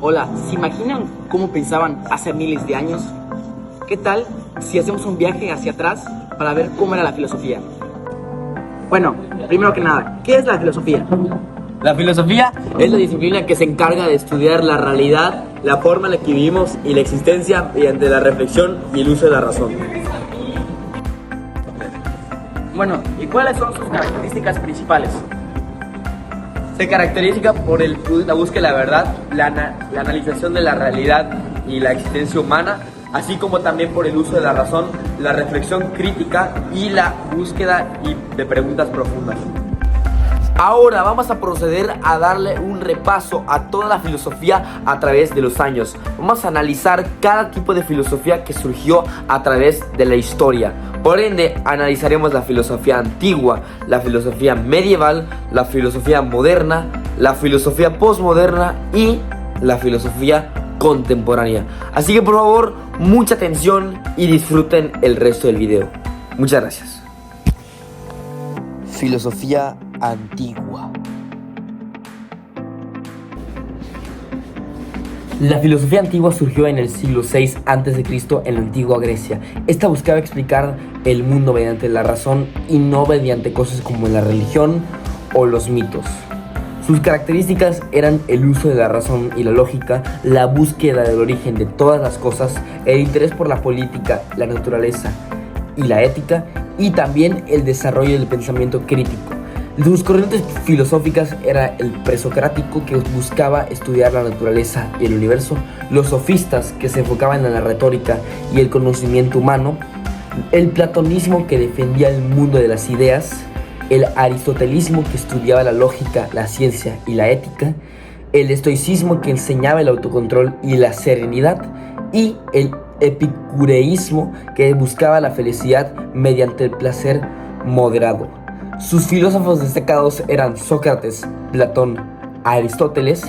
Hola, ¿se imaginan cómo pensaban hace miles de años? ¿Qué tal si hacemos un viaje hacia atrás para ver cómo era la filosofía? Bueno, primero que nada, ¿qué es la filosofía? La filosofía es la disciplina que se encarga de estudiar la realidad, la forma en la que vivimos y la existencia mediante la reflexión y el uso de la razón. Bueno, ¿y cuáles son sus características principales? Se caracteriza por la búsqueda de la verdad, la analización de la realidad y la existencia humana, así como también por el uso de la razón, la reflexión crítica y la búsqueda de preguntas profundas. Ahora vamos a proceder a darle un repaso a toda la filosofía a través de los años. Vamos a analizar cada tipo de filosofía que surgió a través de la historia. Por ende, analizaremos la filosofía antigua, la filosofía medieval, la filosofía moderna, la filosofía posmoderna y la filosofía contemporánea. Así que por favor, mucha atención y disfruten el resto del video. Muchas gracias. Filosofía antigua. La filosofía antigua surgió en el siglo VI a.C. en la antigua Grecia. Esta buscaba explicar el mundo mediante la razón y no mediante cosas como la religión o los mitos. Sus características eran el uso de la razón y la lógica, la búsqueda del origen de todas las cosas, el interés por la política, la naturaleza y la ética, y también el desarrollo del pensamiento crítico. Sus corrientes filosóficas era el presocrático, que buscaba estudiar la naturaleza y el universo, los sofistas, que se enfocaban en la retórica y el conocimiento humano, el platonismo, que defendía el mundo de las ideas, el aristotelismo, que estudiaba la lógica, la ciencia y la ética, el estoicismo, que enseñaba el autocontrol y la serenidad, y el epicureísmo, que buscaba la felicidad mediante el placer moderado. Sus filósofos destacados eran Sócrates, Platón, Aristóteles,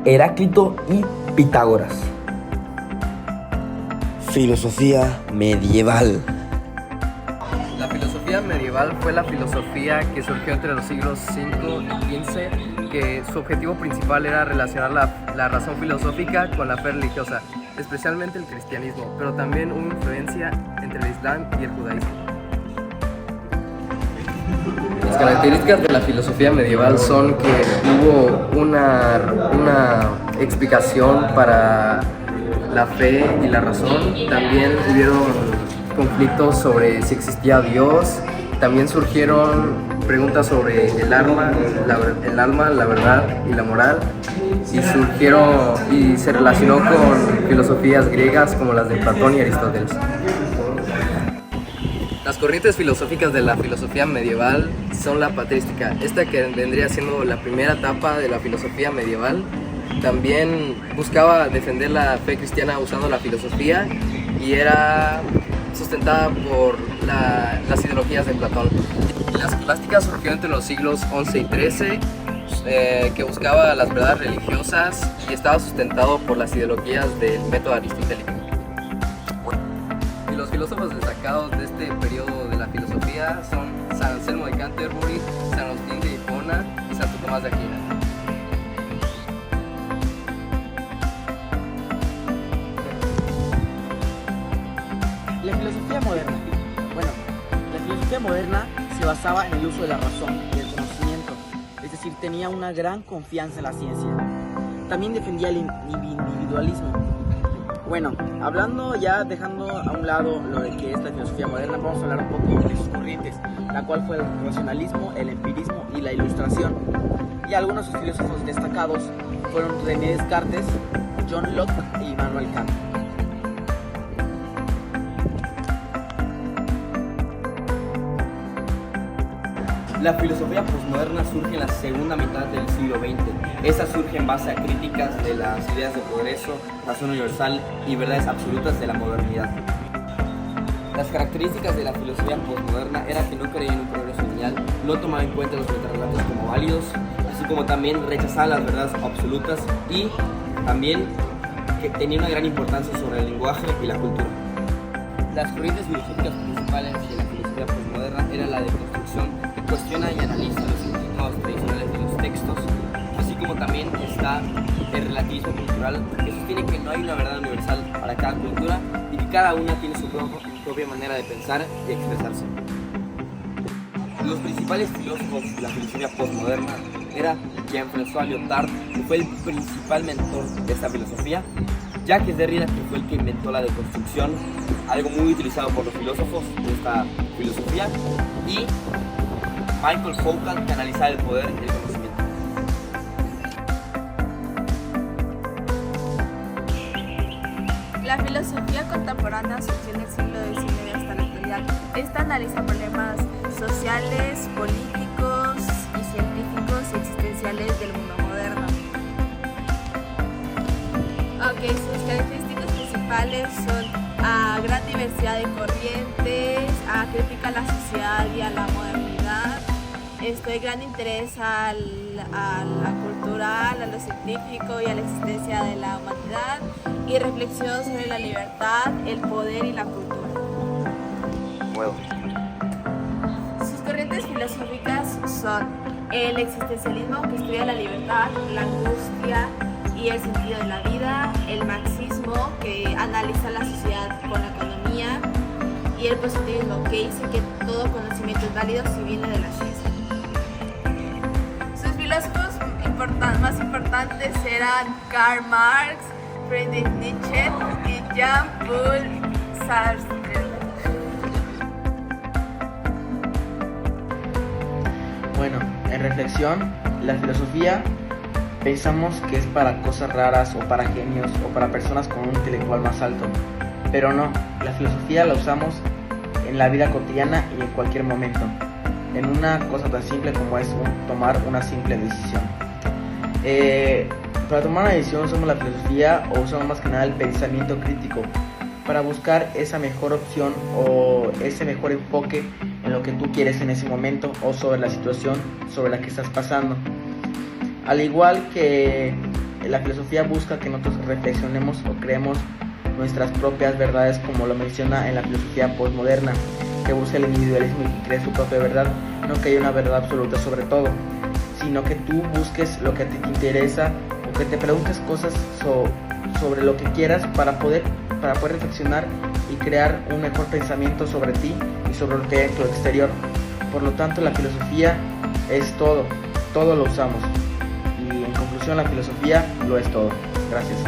Heráclito y Pitágoras. Filosofía medieval. La filosofía medieval fue la filosofía que surgió entre los siglos V y XV, que su objetivo principal era relacionar la razón filosófica con la fe religiosa, especialmente el cristianismo, pero también hubo influencia entre el Islam y el judaísmo. Las características de la filosofía medieval son que hubo una explicación para la fe y la razón. También hubieron conflictos sobre si existía Dios. También surgieron preguntas sobre el alma, la verdad y la moral. Y se relacionó con filosofías griegas como las de Platón y Aristóteles. Las corrientes filosóficas de la filosofía medieval son la patrística, esta que vendría siendo la primera etapa de la filosofía medieval. También buscaba defender la fe cristiana usando la filosofía y era sustentada por las ideologías de Platón. La escolástica surgió entre los siglos XI y XIII, que buscaba las verdades religiosas y estaba sustentado por las ideologías del método aristotélico. Y los filósofos destacados de este periodo de la filosofía son San Anselmo de Canterbury, San Agustín de Hipona y Santo Tomás de Aquino. La filosofía moderna. Bueno, la filosofía moderna se basaba en el uso de la razón y el conocimiento, es decir, tenía una gran confianza en la ciencia. También defendía el individualismo. Bueno, hablando ya, dejando a un lado lo de que es la filosofía moderna, vamos a hablar un poco de sus corrientes, la cual fue el racionalismo, el empirismo y la ilustración. Y algunos de sus filósofos destacados fueron René Descartes, John Locke y Immanuel Kant. La filosofía posmoderna surge en la segunda mitad del siglo XX. Esta surge en base a críticas de las ideas de progreso, razón universal y verdades absolutas de la modernidad. Las características de la filosofía posmoderna eran que no creían en un progreso lineal, no tomaba en cuenta los metarrelatos como válidos, así como también rechazaba las verdades absolutas y también que tenía una gran importancia sobre el lenguaje y la cultura. Las corrientes filosóficas principales de la filosofía posmoderna era la deconstrucción, que cuestiona y analiza los significados tradicionales de los textos, así como también está está el relativismo cultural, que sostiene que no hay una verdad universal para cada cultura y que cada una tiene su propia manera de pensar y expresarse. Los principales filósofos de la filosofía postmoderna era Jean-François Lyotard, que fue el principal mentor de esta filosofía, Jacques Derrida, que fue el que inventó la deconstrucción, algo muy utilizado por los filósofos de esta filosofía, y Michael Foucault, que analizaba el poder y el conocimiento. La filosofía contemporánea surgió en el siglo XIX hasta la actualidad. Esta analiza problemas sociales, políticos y científicos y existenciales del mundo moderno. Sus características principales son gran diversidad de corrientes, crítica a la sociedad y a la modernidad, gran interés a la cultural, a lo científico y a la existencia de la humanidad, y reflexión sobre la libertad, el poder y la cultura. Bueno. Sus corrientes filosóficas son el existencialismo, que estudia la libertad, la angustia y el sentido de la vida, el marxismo, que analiza la sociedad con la economía, y el positivismo, que dice que todo conocimiento es válido si viene de la ciencia. Sus filósofos más importantes eran Karl Marx, Friedrich Nietzsche y Jean-Paul Sartre. Bueno, en reflexión, la filosofía pensamos que es para cosas raras o para genios o para personas con un intelectual más alto, pero no, la filosofía la usamos en la vida cotidiana y en cualquier momento, en una cosa tan simple como es tomar una simple decisión. Para tomar una decisión usamos la filosofía o usamos más que nada el pensamiento crítico para buscar esa mejor opción o ese mejor enfoque en lo que tú quieres en ese momento o sobre la situación sobre la que estás pasando. Al igual que la filosofía busca que nosotros reflexionemos o creemos nuestras propias verdades, como lo menciona en la filosofía postmoderna, que busca el individualismo y que cree su propia verdad, no que haya una verdad absoluta sobre todo, sino que tú busques lo que a ti te interesa o que te preguntes cosas sobre lo que quieras para poder reflexionar y crear un mejor pensamiento sobre ti y sobre lo que hay en tu exterior. Por lo tanto, la filosofía es todo lo usamos. Y en conclusión, la filosofía lo es todo. Gracias.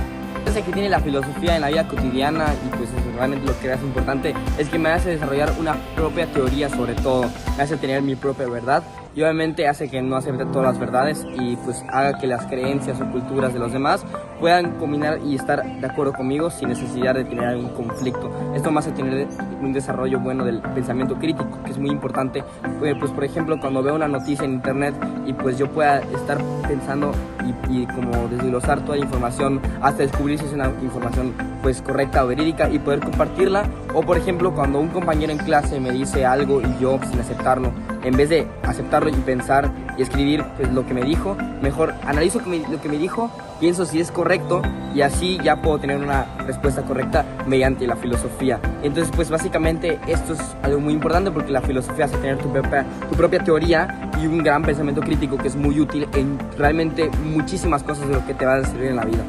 La que tiene la filosofía en la vida cotidiana, y pues realmente lo que es importante, es que me hace desarrollar una propia teoría sobre todo, me hace tener mi propia verdad y obviamente hace que no acepte todas las verdades y pues haga que las creencias o culturas de los demás puedan combinar y estar de acuerdo conmigo sin necesidad de tener algún conflicto. Esto me hace tener un desarrollo bueno del pensamiento crítico, que es muy importante, pues por ejemplo cuando veo una noticia en internet y pues yo pueda estar pensando y como desglosar toda la información hasta descubrir si es una información pues correcta o verídica y poder compartirla, o por ejemplo cuando un compañero en clase me dice algo y yo sin aceptarlo, en vez de aceptarlo y pensar y escribir pues lo que me dijo, mejor analizo lo que me dijo, pienso si es correcto y así ya puedo tener una respuesta correcta mediante la filosofía. Entonces pues básicamente esto es algo muy importante porque la filosofía hace tener tu propia teoría y un gran pensamiento crítico que es muy útil en realmente muchísimas cosas de lo que te va a servir en la vida.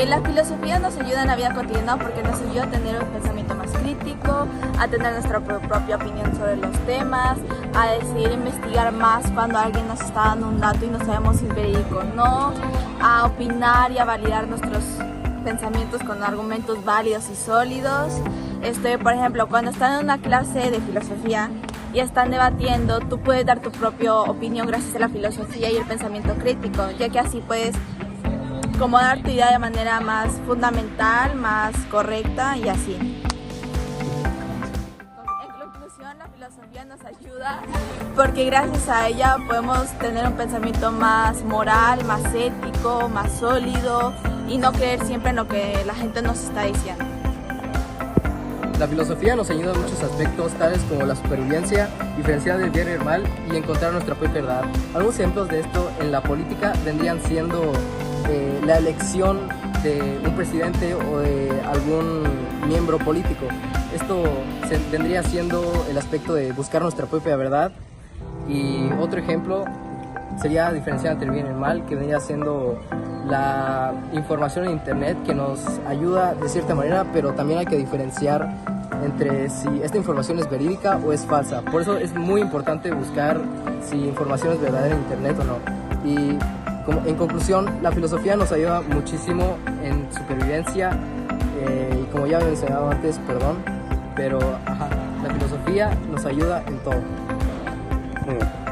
La filosofía nos ayuda en la vida cotidiana porque nos ayuda a tener un pensamiento más crítico, a tener nuestra propia opinión sobre los temas, a decidir investigar más cuando alguien nos está dando un dato y no sabemos si es verídico o no, a opinar y a validar nuestros pensamientos con argumentos válidos y sólidos. Por ejemplo, cuando están en una clase de filosofía y están debatiendo, tú puedes dar tu propia opinión gracias a la filosofía y el pensamiento crítico, ya que así puedes como dar tu idea de manera más fundamental, más correcta y así. En conclusión, la filosofía nos ayuda porque gracias a ella podemos tener un pensamiento más moral, más ético, más sólido y no creer siempre en lo que la gente nos está diciendo. La filosofía nos ayuda en muchos aspectos, tales como la supervivencia, diferenciar del bien y el mal y encontrar nuestra propia verdad. Algunos ejemplos de esto en la política vendrían siendo la elección de un presidente o de algún miembro político. Esto vendría siendo el aspecto de buscar nuestra propia verdad. Y otro ejemplo sería diferenciar entre el bien y el mal, que vendría siendo la información en internet que nos ayuda de cierta manera, pero también hay que diferenciar entre si esta información es verídica o es falsa. Por eso es muy importante buscar si información es verdadera en internet o no. Y en conclusión, la filosofía nos ayuda muchísimo en supervivencia, y como ya había mencionado antes, pero la filosofía nos ayuda en todo. Muy bien.